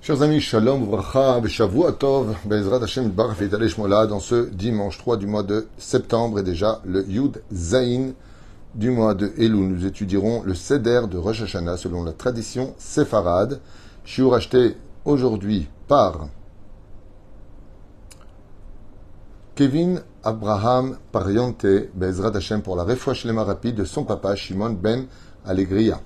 Chers amis, Shalom, Uvracha, Beshavua Tov, Bezrat Hashem, Barach Vitale Shmola, dans ce dimanche 3 du mois de septembre et déjà le Yud Zayin du mois de Elul. Nous étudierons le Seder de Rosh Hashanah selon la tradition séfarade. Shiur acheté aujourd'hui par Kevin Abraham Pariente, Bezrat Hashem, pour la Refoua Shlema rapide de son papa Shimon Ben Allegria,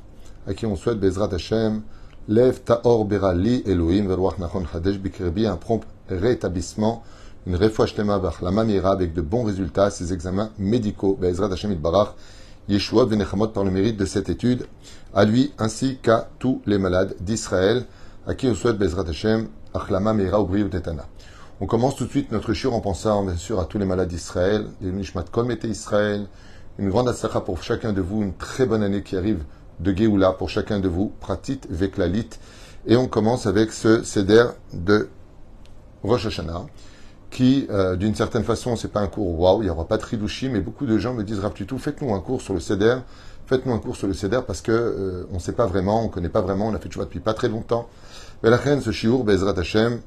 à qui on souhaite Bezrat Hashem, Lev Taor Berali Elohim Veruach Nachon Hadesh Bikirbi, un prompt rétablissement, une Refoua Shlema Bachlama Meira avec de bons résultats à ses examens médicaux, Bezrat Hashem Itbarach, Yeshuot Venechamot par le mérite de cette étude, à lui ainsi qu'à tous les malades d'Israël, à qui on souhaite Bezrat Hashem, Achlama Meira Ubri Utetana. On commence tout de suite notre shiur en pensant bien sûr à tous les malades d'Israël, les Nishmat Kol Mete Israël, une grande atzlacha pour chacun de vous, une très bonne année qui arrive de Géoula pour chacun de vous, Pratit Veklalit. Et on commence avec ce Seder de Rosh Hashanah, qui, d'une certaine façon, c'est pas un cours waouh, il n'y aura pas de Hidushi, mais beaucoup de gens me disent, Rav Tutu, faites-nous un cours sur le Seder, parce que on ne sait pas vraiment, on ne connaît pas vraiment, on a fait Tchouva depuis pas très longtemps. Mais la reine, ce shiur, Bezrat Hashem,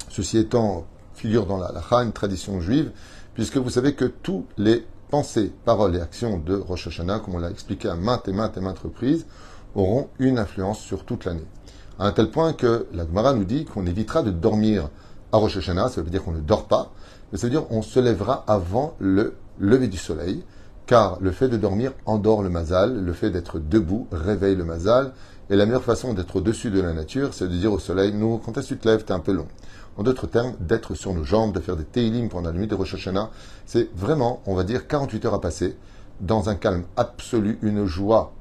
ceci étant, figure dans la halakha, une tradition juive, puisque vous savez que tous les pensées, paroles et actions de Rosh Hashanah, comme on l'a expliqué à maintes reprises, auront une influence sur toute l'année. À un tel point que la Gemara nous dit qu'on évitera de dormir à Rosh Hashanah, ça veut dire qu'on ne dort pas, mais ça veut dire qu'on se lèvera avant le lever du soleil, car le fait de dormir endort le mazal, le fait d'être debout réveille le mazal, et la meilleure façon d'être au-dessus de la nature, c'est de dire au soleil, nous, quand tu te lèves, t'es un peu long. En d'autres termes, d'être sur nos jambes, de faire des teilim pendant la nuit de Rosh Hashanah, c'est vraiment, on va dire, 48 heures à passer, dans un calme absolu, une joie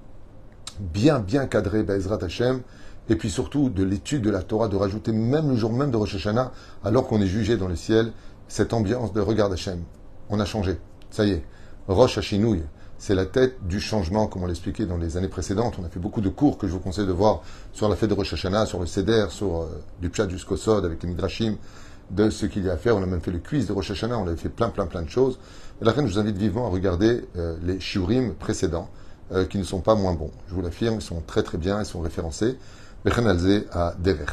bien cadrée, Be'ezrat Hashem, et puis surtout de l'étude de la Torah, de rajouter même le jour même de Rosh Hashanah, alors qu'on est jugé dans le ciel, cette ambiance de regard Hashem. On a changé, ça y est, Rosh Hashinouï, c'est la tête du changement, comme on l'expliquait dans les années précédentes. On a fait beaucoup de cours que je vous conseille de voir sur la fête de Rosh Hashanah, sur le Seder, sur du Pshat jusqu'au Sod, avec les Midrashim, de ce qu'il y a à faire. On a même fait le quiz de Rosh Hashanah, on avait fait plein de choses. Et la reine, je vous invite vivement à regarder les shiurim précédents, qui ne sont pas moins bons. Je vous l'affirme, ils sont très bien, ils sont référencés. Bechen alze à Dever.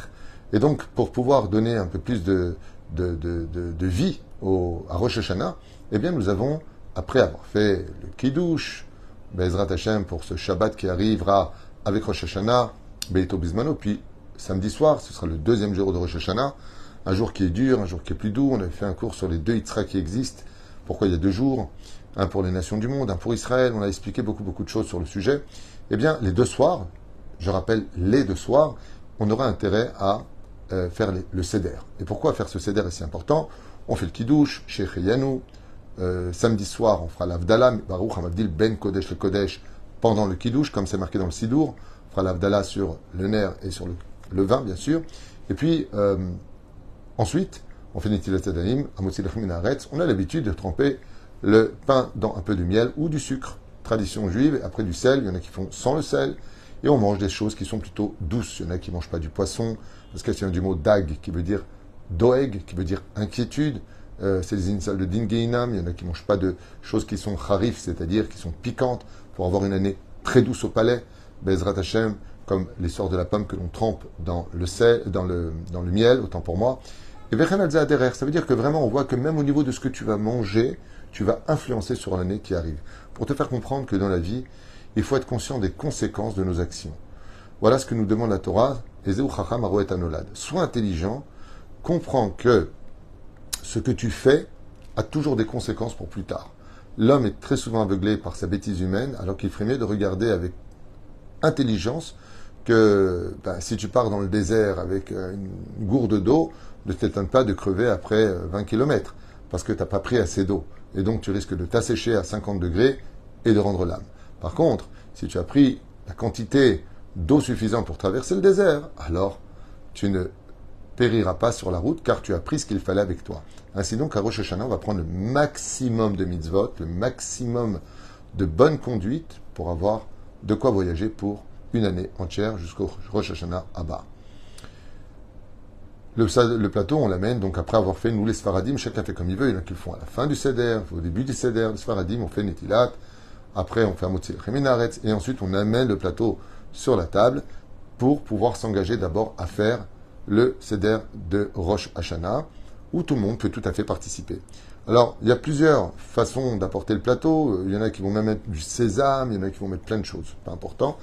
Et donc, pour pouvoir donner un peu plus de vie à Rosh Hashanah, eh bien, nous avons, après avoir fait le Kiddush, Bezrat Hashem pour ce Shabbat qui arrivera avec Rosh Hashanah, Beito Bismano, puis samedi soir, ce sera le deuxième jour de Rosh Hashanah, un jour qui est dur, un jour qui est plus doux. On avait fait un cours sur les deux Yitzhak qui existent, pourquoi il y a 2 jours, un pour les nations du monde, un pour Israël. On a expliqué beaucoup de choses sur le sujet. Eh bien, les 2 soirs, je rappelle, les 2 soirs, on aura intérêt à faire le Seder. Et pourquoi faire ce Seder est si important? On fait le Kiddush, chez Cheyanu. Samedi soir, on fera l'Avdallah, Baruch Hamavdil Ben Kodesh le Kodesh, pendant le Kiddush, comme c'est marqué dans le Sidour. On fera l'Avdallah sur le nerf et sur le vin, bien sûr. Et puis, ensuite, on fait Netilat Yadayim, Amotzi Lechem Min Haaretz. On a l'habitude de tremper le pain dans un peu de miel ou du sucre. Tradition juive, après du sel, il y en a qui font sans le sel. Et on mange des choses qui sont plutôt douces. Il y en a qui ne mangent pas du poisson, parce que c'est du mot dag, qui veut dire doeg, qui veut dire inquiétude. C'est les initiales de Din Geinam. Il y en a qui ne mangent pas de choses qui sont harif, c'est-à-dire qui sont piquantes, pour avoir une année très douce au palais. Bezrat Hashem, comme les sorts de la pomme que l'on trempe dans le sel, dans le miel, autant pour moi. Et Vechen alze aderer, ça veut dire que vraiment on voit que même au niveau de ce que tu vas manger, tu vas influencer sur l'année qui arrive. Pour te faire comprendre que dans la vie, il faut être conscient des conséquences de nos actions. Voilà ce que nous demande la Torah. Ezeu chacham aroet anolad. Sois intelligent, comprends que ce que tu fais a toujours des conséquences pour plus tard. L'homme est très souvent aveuglé par sa bêtise humaine, alors qu'il ferait mieux de regarder avec intelligence que si tu pars dans le désert avec une gourde d'eau, ne t'étonne pas de crever après 20 km, parce que tu n'as pas pris assez d'eau. Et donc tu risques de t'assécher à 50 degrés et de rendre l'âme. Par contre, si tu as pris la quantité d'eau suffisante pour traverser le désert, alors tu ne périras pas sur la route, car tu as pris ce qu'il fallait avec toi. Ainsi donc, à Rosh Hashanah, on va prendre le maximum de mitzvot, le maximum de bonne conduite pour avoir de quoi voyager pour une année entière jusqu'au Rosh Hashanah Abba. Le plateau, on l'amène, donc après avoir fait, nous les Sfaradim, chacun fait comme il veut. Il y en a qui le font à la fin du Seder, au début du Seder, les Sfaradim, on fait Netilat, après on fait Amotzi Lechem Min Haaretz, et ensuite on amène le plateau sur la table pour pouvoir s'engager d'abord à faire le Seder de Rosh Hashanah, où tout le monde peut tout à fait participer. Alors, il y a plusieurs façons d'apporter le plateau. Il y en a qui vont même mettre du sésame, il y en a qui vont mettre plein de choses, pas important.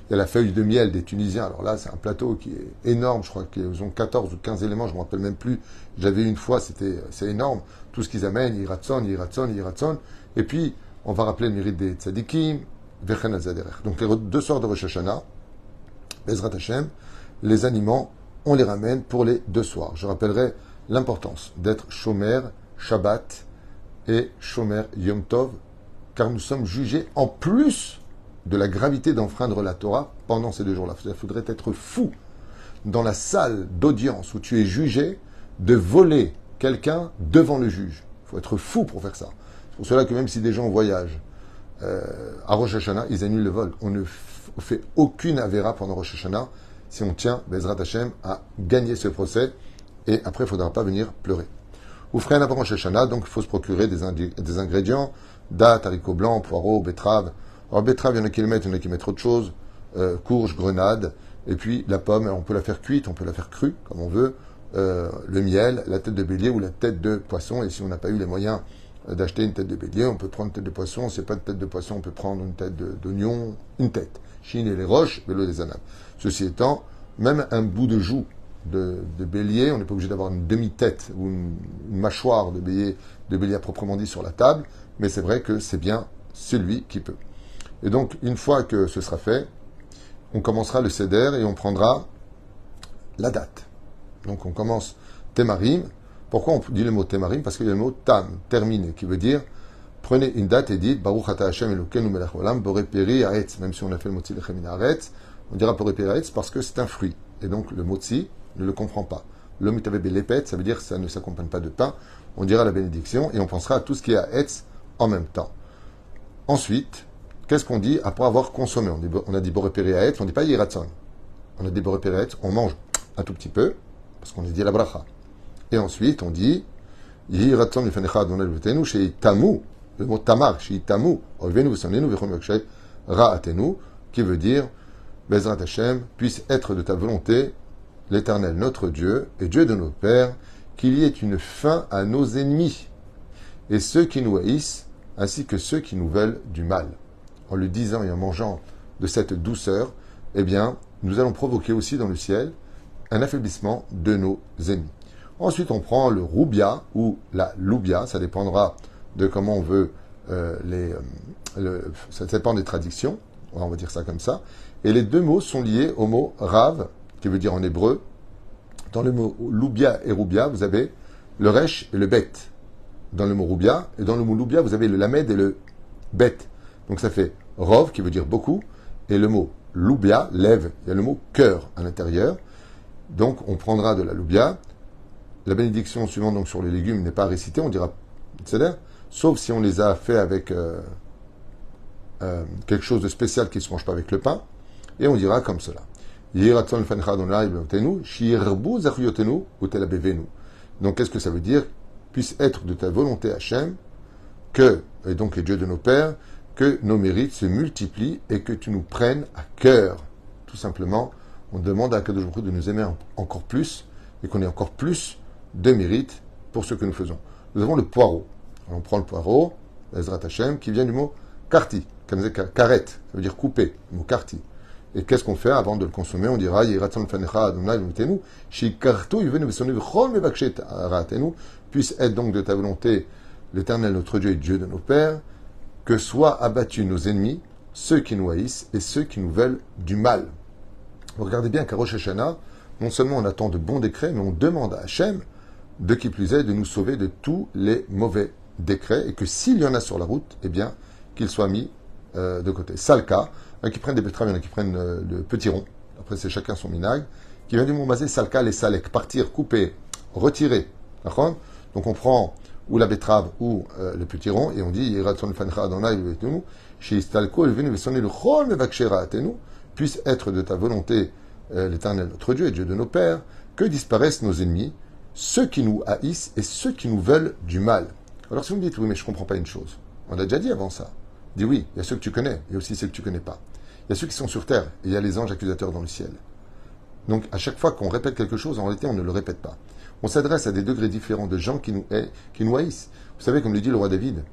Il y a la feuille de miel des Tunisiens. Alors là, c'est un plateau qui est énorme. Je crois qu'ils ont 14 ou 15 éléments, je ne me rappelle même plus. J'avais une fois, c'est énorme. Tout ce qu'ils amènent, Yiratson. Et puis, on va rappeler le mérite des tzadikim, Vechen al-Zaderech. Donc, les 2 soirs de Rosh Hashanah, Bezrat Hashem, les aliments, on les ramène pour les 2 soirs. Je rappellerai l'importance d'être Shomer, Shabbat et Shomer Yom Tov, car nous sommes jugés en plus de la gravité d'enfreindre la Torah pendant ces 2 jours-là. Il faudrait être fou dans la salle d'audience où tu es jugé de voler quelqu'un devant le juge. Il faut être fou pour faire ça. C'est pour cela que même si des gens voyagent à Rosh Hashanah, ils annulent le vol. On ne fait aucune avéra pendant Rosh Hashanah si on tient, Bezrat Hashem, à gagner ce procès, et après il ne faudra pas venir pleurer. Ou frère avant Rosh Hashanah, donc il faut se procurer des ingrédients, dattes, haricots blancs, poireaux, betteraves. Alors betterave, il y en a qui le mettent, il y en a qui mettent autre chose, courge, grenade, et puis la pomme, on peut la faire cuite, on peut la faire crue, comme on veut, le miel, la tête de bélier ou la tête de poisson, et si on n'a pas eu les moyens d'acheter une tête de bélier, on peut prendre une tête de poisson, si c'est pas de tête de poisson, on peut prendre une tête d'oignon, une tête. Chine et les roches, vélo des anames. Ceci étant, même un bout de joue de bélier, on n'est pas obligé d'avoir une demi-tête ou une mâchoire de bélier à proprement dit sur la table, mais c'est vrai que c'est bien celui qui peut. Et donc, une fois que ce sera fait, on commencera le Seder et on prendra la date. Donc, on commence Temarim. Pourquoi on dit le mot Temarim? Parce qu'il y a le mot Tam, terminé, qui veut dire prenez une date et dites Baruch Ata Hashem Elokeinu melech haolam borei peri haaretz. Même si on a fait le motzi lechem haaretz, on dira borei peri haaretz parce que c'est un fruit. Et donc, le motzi ne le comprend pas. Le mitave belepet, ça veut dire que ça ne s'accompagne pas de pain. On dira la bénédiction et on pensera à tout ce qui est à Etz en même temps. Ensuite, qu'est-ce qu'on dit après avoir consommé? On a dit borei peri haaretz, on ne dit pas yiratson. On a dit borei peri haaretz, on mange un tout petit peu parce qu'on a dit la bracha. Et ensuite, on dit yiratson lifanecha Adonai levotenu sheitamu. Le mot tamar, sheitamu, oivenu v'sonenu v'chonu v'kshay ra'atenu, qui veut dire Bezrat Hashem puisse être de ta volonté l'Éternel notre Dieu et Dieu de nos pères, qu'il y ait une fin à nos ennemis et ceux qui nous haïssent, ainsi que ceux qui nous veulent du mal. En le disant et en mangeant de cette douceur, eh bien, nous allons provoquer aussi dans le ciel un affaiblissement de nos ennemis. Ensuite, on prend le roubia ou la loubia, ça dépendra de comment on veut ça dépend des traductions, on va dire ça comme ça. Et les 2 mots sont liés au mot rav, qui veut dire en hébreu. Dans le mot loubia et roubia, vous avez le resh et le bet. Dans le mot roubia, et dans le mot loubia, vous avez le lamed et le bet. Donc ça fait rov, qui veut dire beaucoup, et le mot loubia, lève, il y a le mot cœur à l'intérieur. Donc on prendra de la loubia. La bénédiction suivante donc sur les légumes n'est pas récitée, on dira c'est-à-dire, sauf si on les a fait avec quelque chose de spécial qui ne se mange pas avec le pain, et on dira comme cela. Donc qu'est-ce que ça veut dire? Puisse être de ta volonté Hachem, et donc les dieux de nos pères, que nos mérites se multiplient et que tu nous prennes à cœur. Tout simplement, on demande à Akadosh Baruch Hu de nous aimer encore plus et qu'on ait encore plus de mérite pour ce que nous faisons. Nous avons le poireau. Alors on prend le poireau, Ezrat Hashem, qui vient du mot karti, karet, ça veut dire couper, le mot karti. Et qu'est-ce qu'on fait avant de le consommer? On dira puisse être donc de ta volonté l'Éternel notre Dieu et Dieu de nos pères, que soient abattus nos ennemis, ceux qui nous haïssent et ceux qui nous veulent du mal. Regardez bien qu'à Rosh Hashanah, non seulement on attend de bons décrets, mais on demande à Hachem, de qui plus est, de nous sauver de tous les mauvais décrets, et que s'il y en a sur la route, eh bien, qu'ils soient mis de côté. Salka, il y en a qui prennent des betteraves, il y en a qui prennent le petit rond, après c'est chacun son minag, qui vient du mot basé salka, les salek, partir, couper, retirer. D'accord? Donc on prend ou la betterave ou le petit rond, et on dit puisse être de ta volonté l'Éternel notre Dieu et Dieu de nos pères, que disparaissent nos ennemis, ceux qui nous haïssent et ceux qui nous veulent du mal. Alors si vous me dites, oui, mais je ne comprends pas une chose, on a déjà dit avant ça. Dis oui, il y a ceux que tu connais, et aussi ceux que tu ne connais pas. Il y a ceux qui sont sur terre, et il y a les anges accusateurs dans le ciel. Donc, à chaque fois qu'on répète quelque chose, en réalité, on ne le répète pas. On s'adresse à des degrés différents de gens qui nous haïssent. Vous savez, comme le dit le roi David,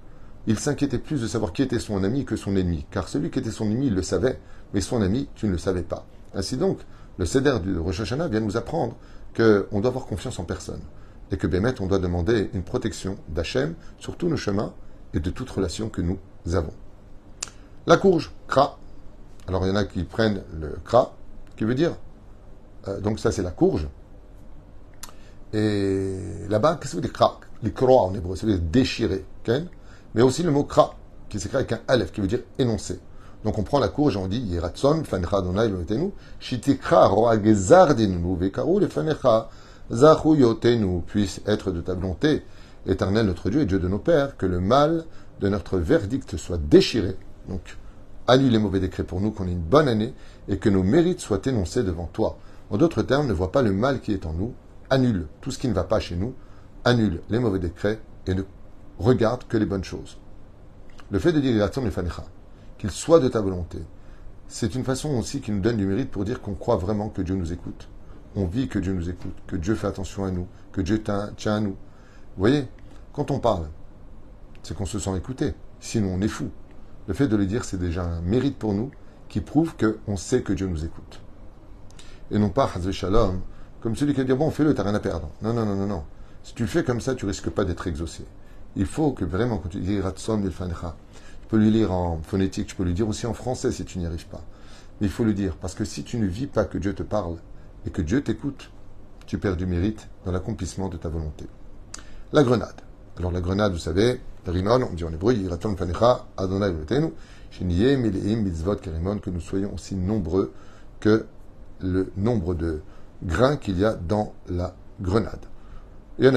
il s'inquiétait plus de savoir qui était son ami que son ennemi. Car celui qui était son ennemi, il le savait, mais son ami, tu ne le savais pas. Ainsi donc, le Seder du Rosh Hashanah vient nous apprendre qu'on doit avoir confiance en personne. Et que Bémet, on doit demander une protection d'Hachem sur tous nos chemins et de toute relation que nous avons. La courge, kra. Alors il y en a qui prennent le kra, qui veut dire, donc ça c'est la courge. Et là-bas, qu'est-ce que ça veut dire kra? Les kroa en hébreu, ça veut dire déchirer. Okay? Mais aussi le mot kra, qui s'écrit avec un aleph, qui veut dire énoncer. Donc on prend la courge et on dit Yeratson, Fanecha Adonai Eloheinu, Shitikra Roa Gezardinu, Vekaru Lefanecha, Zahu Yotenu, puisse être de ta volonté, éternel notre Dieu et Dieu de nos pères, que le mal de notre verdict soit déchiré. Donc, annule les mauvais décrets pour nous, qu'on ait une bonne année et que nos mérites soient énoncés devant toi. En d'autres termes, ne vois pas le mal qui est en nous, annule tout ce qui ne va pas chez nous, annule les mauvais décrets et ne regarde que les bonnes choses. Le fait de dire Yeratson Lefanecha, qu'il soit de ta volonté, c'est une façon aussi qui nous donne du mérite pour dire qu'on croit vraiment que Dieu nous écoute. On vit que Dieu nous écoute, que Dieu fait attention à nous, que Dieu tient à nous. Vous voyez, quand on parle, c'est qu'on se sent écouté. Sinon, on est fou. Le fait de le dire, c'est déjà un mérite pour nous qui prouve qu'on sait que Dieu nous écoute. Et non pas, Hazve Shalom, comme celui qui va dire, bon, fais-le, t'as rien à perdre. Non, non, non, non, non. Si tu le fais comme ça, tu risques pas d'être exaucé. Il faut que vraiment, quand tu dis Ratson Ilfancha, tu peux lui lire en phonétique, tu peux lui dire aussi en français si tu n'y arrives pas. Mais il faut le dire, parce que si tu ne vis pas que Dieu te parle et que Dieu t'écoute, tu perds du mérite dans l'accomplissement de ta volonté. La grenade. Alors la grenade, vous savez, Rimon, on dit en hébreu, Yiraton Fanecha, Adonai Eloheinu, Sheniye Mileim Mitzvot Kerimon, que nous soyons aussi nombreux que le nombre de grains qu'il y a dans la grenade. Il y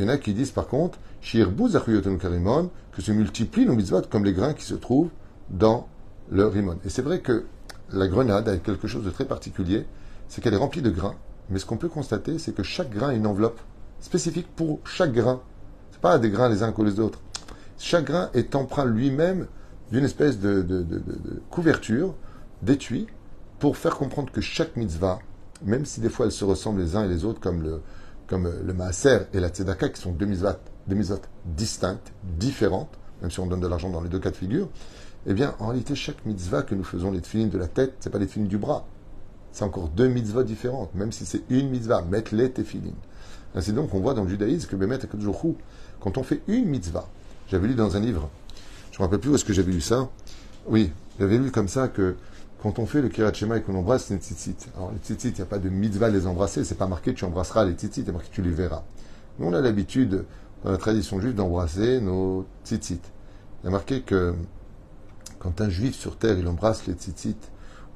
en a qui disent par contre, Shirbu Zachuyotenu Karimon, que se multiplient nos mitzvot comme les grains qui se trouvent dans le rimon. Et c'est vrai que la grenade a quelque chose de très particulier, c'est qu'elle est remplie de grains, mais ce qu'on peut constater, c'est que chaque grain a une enveloppe spécifique pour chaque grain. C'est pas des grains les uns que les autres. Chaque grain est empreint lui-même d'une espèce de couverture, d'étui, pour faire comprendre que chaque mitzvah, même si des fois elles se ressemblent les uns et les autres, comme le maaser et la tzedaka, qui sont deux mitzvot distinctes, différentes, même si on donne de l'argent dans les deux cas de figure, eh bien, en réalité, chaque mitzvah que nous faisons, les tefilines de la tête, c'est pas les tefilines du bras. C'est encore deux mitzvahs différentes, même si c'est une mitzvah, mettre les tefilines. Ainsi donc, on voit dans le judaïsme que Bémet Akadosh Baruch Hu, quand on fait une mitzvah, j'avais lu dans un livre, je ne me rappelle plus où est-ce que j'avais lu ça, oui, j'avais lu comme ça que quand on fait le Kirat Shema et qu'on embrasse les tzitzit, alors les tzitzit, il n'y a pas de mitzvah à les embrasser, c'est pas marqué tu embrasseras les tzitzit, c'est marqué tu les verras. Nous, on a l'habitude, dans la tradition juive, d'embrasser nos tzitzit. Il y a marqué que quand un juif sur terre, il embrasse les tzitzit,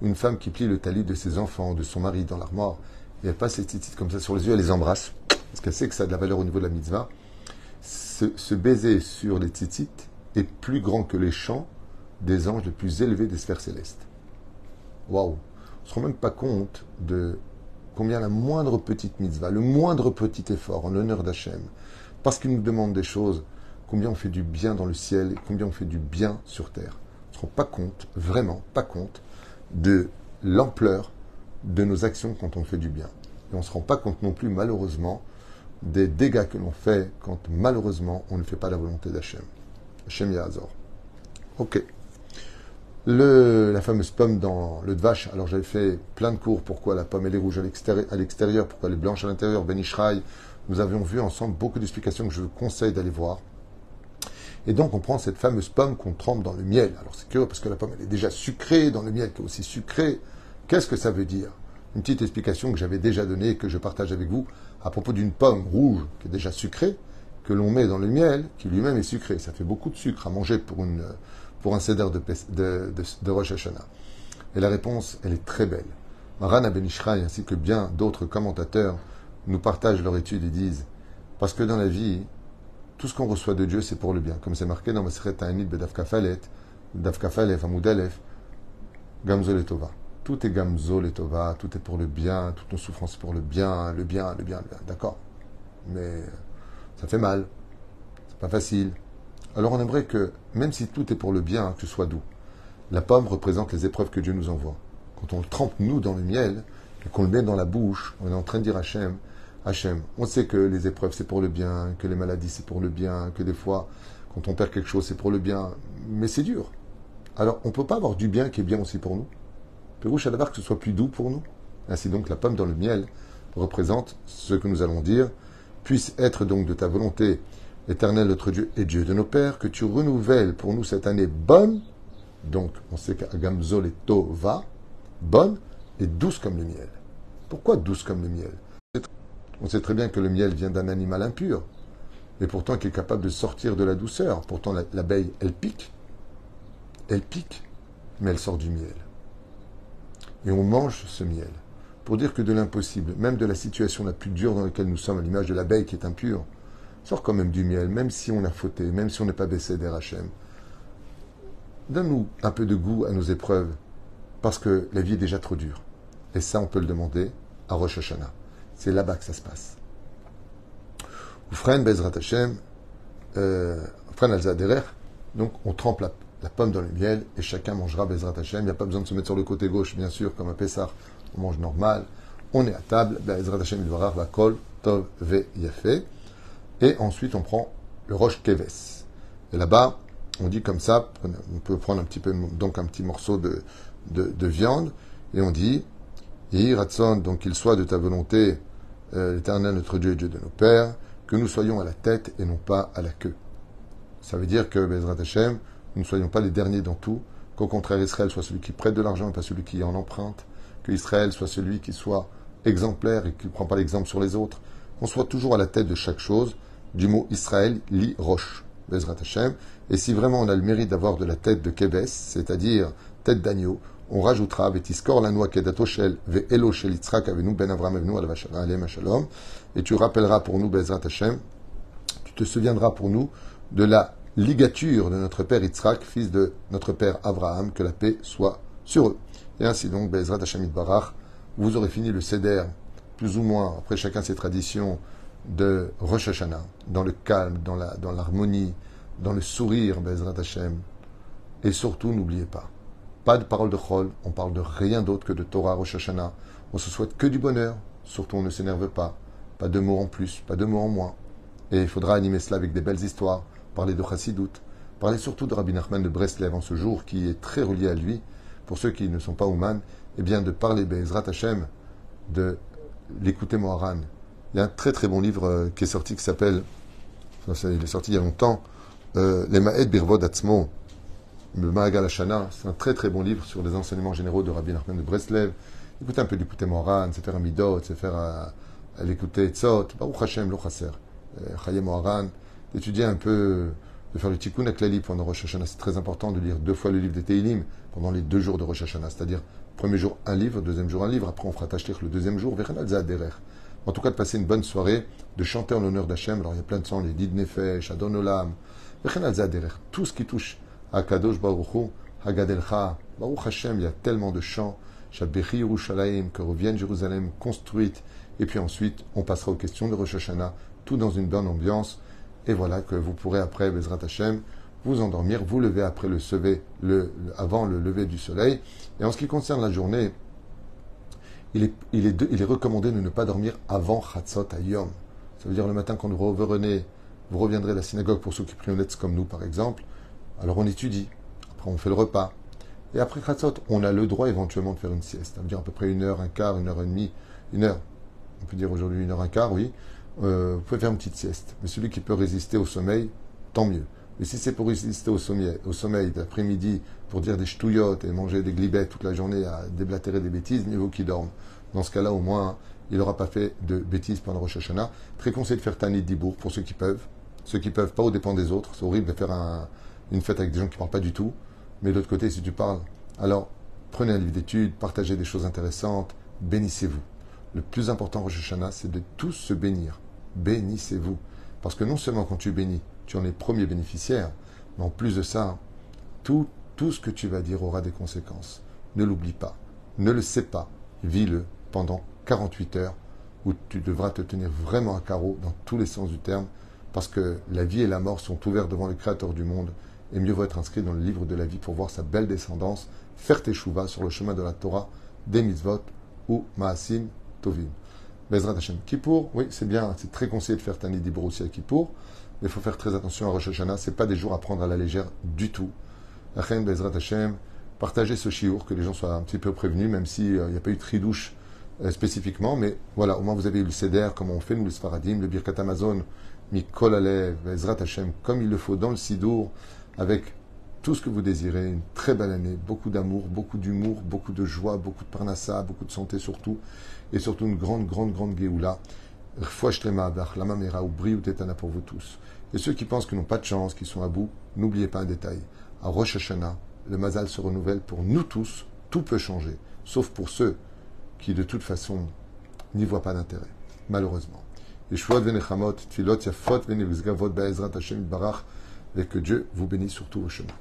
ou une femme qui plie le talit de ses enfants, de son mari dans l'armoire, et elle passe les tzitzit comme ça sur les yeux, elle les embrasse, parce qu'elle sait que ça a de la valeur au niveau de la mitzvah. Ce baiser sur les tzitzit est plus grand que les chants des anges les plus élevés des sphères célestes. Waouh! On ne se rend même pas compte de combien la moindre petite mitzvah, le moindre petit effort en l'honneur d'Hachem, parce qu'il nous demande des choses, combien on fait du bien dans le ciel et combien on fait du bien sur terre. On ne se rend pas compte, vraiment pas compte, de l'ampleur de nos actions quand on fait du bien. Et on ne se rend pas compte non plus, malheureusement, des dégâts que l'on fait quand, malheureusement, on ne fait pas la volonté d'Hachem. Hachem Yahazor. Ok. La fameuse pomme dans le dvash. Alors j'avais fait plein de cours. Pourquoi la pomme elle est rouge à l'extérieur, pourquoi elle est blanche à l'intérieur. Ben Ishraï. Nous avions vu ensemble beaucoup d'explications que je vous conseille d'aller voir. Et donc on prend cette fameuse pomme qu'on trempe dans le miel. Alors c'est curieux parce que la pomme elle est déjà sucrée dans le miel qui est aussi sucré. Qu'est-ce que ça veut dire? Une petite explication que j'avais déjà donnée et que je partage avec vous à propos d'une pomme rouge qui est déjà sucrée, que l'on met dans le miel, qui lui-même est sucré. Ça fait beaucoup de sucre à manger pour un seder de Rosh Hashanah. Et la réponse, elle est très belle. Maran Ben Ishraï ainsi que bien d'autres commentateurs nous partagent leur étude et disent, parce que dans la vie, tout ce qu'on reçoit de Dieu, c'est pour le bien. Comme c'est marqué dans Maseret Ta'anit Bedaf Kafalef, Amud Aleph, Gamzol et Tova. Tout est Gamzol et Tova, tout est pour le bien, toutes nos souffrances c'est pour le bien, le bien, le bien, le bien. D'accord. Mais ça fait mal. C'est pas facile. Alors on aimerait que, même si tout est pour le bien, que ce soit doux. La pomme représente les épreuves que Dieu nous envoie. Quand on le trempe, nous, dans le miel, et qu'on le met dans la bouche, on est en train de dire Hachem, Hachem, on sait que les épreuves c'est pour le bien, que les maladies c'est pour le bien, que des fois, quand on perd quelque chose c'est pour le bien, mais c'est dur. Alors, on ne peut pas avoir du bien qui est bien aussi pour nous. Pérouche à la barre que ce soit plus doux pour nous. Ainsi donc, la pomme dans le miel représente ce que nous allons dire, puisse être donc de ta volonté, éternel notre Dieu et Dieu de nos pères, que tu renouvelles pour nous cette année bonne, donc on sait qu'Agamzol et Tova, bonne et douce comme le miel. Pourquoi douce comme le miel? On sait très bien que le miel vient d'un animal impur, mais pourtant qui est capable de sortir de la douceur. Pourtant l'abeille, elle pique, mais elle sort du miel. Et on mange ce miel. Pour dire que de l'impossible, même de la situation la plus dure dans laquelle nous sommes, à l'image de l'abeille qui est impure, sort quand même du miel, même si on a fauté, même si on n'est pas baissé d'Hachem. Donne-nous un peu de goût à nos épreuves, parce que la vie est déjà trop dure. Et ça, on peut le demander à Rosh Hashanah. C'est là-bas que ça se passe. Oufren Bezrat Hashem, Oufren Alzaderer, donc on trempe la pomme dans le miel et chacun mangera Bezrat Hashem. Il n'y a pas besoin de se mettre sur le côté gauche, bien sûr, comme un Pessah, on mange normal. On est à table, Bezrat Hashem Idvarar, Vakol, Tov, Ve, Yafé. Et ensuite, on prend le Rosh Keves. Et là-bas, on dit comme ça, on peut prendre un petit morceau de viande, et on dit, Yehi Ratson, donc qu'il soit de ta volonté, l'Éternel notre Dieu et Dieu de nos pères, que nous soyons à la tête et non pas à la queue. Ça veut dire que, Bezrat Hashem, nous ne soyons pas les derniers dans tout, qu'au contraire, Israël soit celui qui prête de l'argent et pas celui qui en emprunte, que Israël soit celui qui soit exemplaire et qui ne prend pas l'exemple sur les autres, qu'on soit toujours à la tête de chaque chose, du mot Israël, li roche, Bezrat Hashem. Et si vraiment on a le mérite d'avoir de la tête de Kébès, c'est-à-dire tête d'agneau, on rajoutera Vetiskor la noix Kedatoshel ve Elo shel Yitzhak avenu ben Avram avenu alem shalom, et tu rappelleras pour nous Bezrat Hashem, tu te souviendras pour nous de la ligature de notre père Yitzhak, fils de notre père Abraham, que la paix soit sur eux. Et ainsi donc, Bezrat Hashem Itbarach, vous aurez fini le Seder, plus ou moins, après chacun ses traditions, de Rosh Hashanah, dans le calme, dans l'harmonie, dans le sourire, Bezrat Hashem. Et surtout, n'oubliez pas de parole de Chol, on parle de rien d'autre que de Torah Rosh Hashanah. On se souhaite que du bonheur, surtout on ne s'énerve pas de mots en plus, pas de mots en moins. Et il faudra animer cela avec des belles histoires, parler de Chassidout, parler surtout de Rabbi Nachman de Breslev en ce jour, qui est très relié à lui, pour ceux qui ne sont pas Ouman, eh bien de parler Bezrat Hashem, de l'écouter Moharan. Il y a un très très bon livre qui est sorti, qui s'appelle, il est sorti il y a longtemps, Les Ma'ed Birvod Atzmo, le Ma'agal Hashana. C'est un très très bon livre sur les enseignements généraux de Rabbi Nachman de Breslev. Écoutez un peu d'écouter Moharan, c'est faire un midot, c'est faire à l'écouter Tzot, Baruch Hashem, lo chaser, Chaye Moharan, d'étudier un peu, de faire le tikkun aklali pendant Rosh Hashanah. C'est très important de lire 2 fois le livre des Teilim pendant les 2 jours de Rosh Hashanah, c'est-à-dire premier jour un livre, deuxième jour un livre, après on fera Tashlich le deuxième jour, Vechanal Zaderer. En tout cas, de passer une bonne soirée, de chanter en l'honneur d'Hachem. Alors il y a plein de sons, les Did Nefesh, Adon Olam, Vechanal Zaderer, tout ce qui touche à Kadosh Baruch Hu, Hagadelcha, Baruch Hashem, il y a tellement de chants, Shabbechi Yerushalayim, que revienne Jérusalem construite, et puis ensuite on passera aux questions de Rosh Hashanah, tout dans une bonne ambiance. Et voilà que vous pourrez après Bezrat Hashem vous endormir, vous lever après avant le lever du soleil. Et en ce qui concerne la journée, il est recommandé de ne pas dormir avant Chatzot Hayom. Ça veut dire le matin quand vous reviendrez à la synagogue pour ceux qui prient honnêtes comme nous par exemple. Alors on étudie, après on fait le repas. Et après Chatzot, on a le droit éventuellement de faire une sieste. Ça veut dire à peu près 1 heure, un quart, 1 heure et demie, 1 heure. On peut dire aujourd'hui 1 heure, un quart, oui. Vous pouvez faire une petite sieste. Mais celui qui peut résister au sommeil, tant mieux. Mais si c'est pour résister au sommeil d'après-midi, pour dire des ch'touillottes et manger des glibettes toute la journée à déblatérer des bêtises, mieux vaut qu'il dorme. Dans ce cas-là, au moins, il n'aura pas fait de bêtises pendant Rosh Hashanah. Très conseillé de faire Tanit Dibour pour ceux qui peuvent. Ceux qui peuvent pas, au dépend des autres. C'est horrible de faire une fête avec des gens qui ne parlent pas du tout. Mais de l'autre côté, si tu parles, alors prenez un livre d'études, partagez des choses intéressantes, bénissez-vous. Le plus important Rosh Hashanah, c'est de tous se bénir. Bénissez-vous. Parce que non seulement quand tu bénis, tu en es premier bénéficiaire, mais en plus de ça, tout ce que tu vas dire aura des conséquences. Ne l'oublie pas. Ne le sais pas. Vis-le pendant 48 heures où tu devras te tenir vraiment à carreau dans tous les sens du terme, parce que la vie et la mort sont ouverts devant le Créateur du monde, et mieux vaut être inscrit dans le livre de la vie pour voir sa belle descendance, faire tes chouvas sur le chemin de la Torah, des mitzvot, ou Maasim Tovim. Bezrat Hashem. Kippour, oui, c'est bien, c'est très conseillé de faire Tani Dibur aussi à Kippour, mais il faut faire très attention à Rosh Hashanah, c'est pas des jours à prendre à la légère du tout. Lachen, Bezrat Hashem, partagez ce chiour, que les gens soient un petit peu prévenus, même s'il n'y a pas eu de tridouche spécifiquement, mais voilà, au moins vous avez eu le Seder, comme on fait nous le Sfaradim, le Birkat Amazon, Mikol Alev, Bezrat Hashem, comme il le faut dans le Sidour, avec tout ce que vous désirez, une très belle année, beaucoup d'amour, beaucoup d'humour, beaucoup de joie, beaucoup de parnassa, beaucoup de santé surtout, et surtout une grande, grande, grande Géoula. Lama Mera ou Bri ou Tetana pour vous tous. Et ceux qui pensent qu'ils n'ont pas de chance, qui sont à bout, n'oubliez pas un détail. À Rosh Hashanah, le Mazal se renouvelle pour nous tous, tout peut changer, sauf pour ceux qui de toute façon n'y voient pas d'intérêt, malheureusement. Yeshuot venechamot, tfilot yafot venivzgavot be'ezrat Hashem barach, et que Dieu vous bénisse surtout au chemin.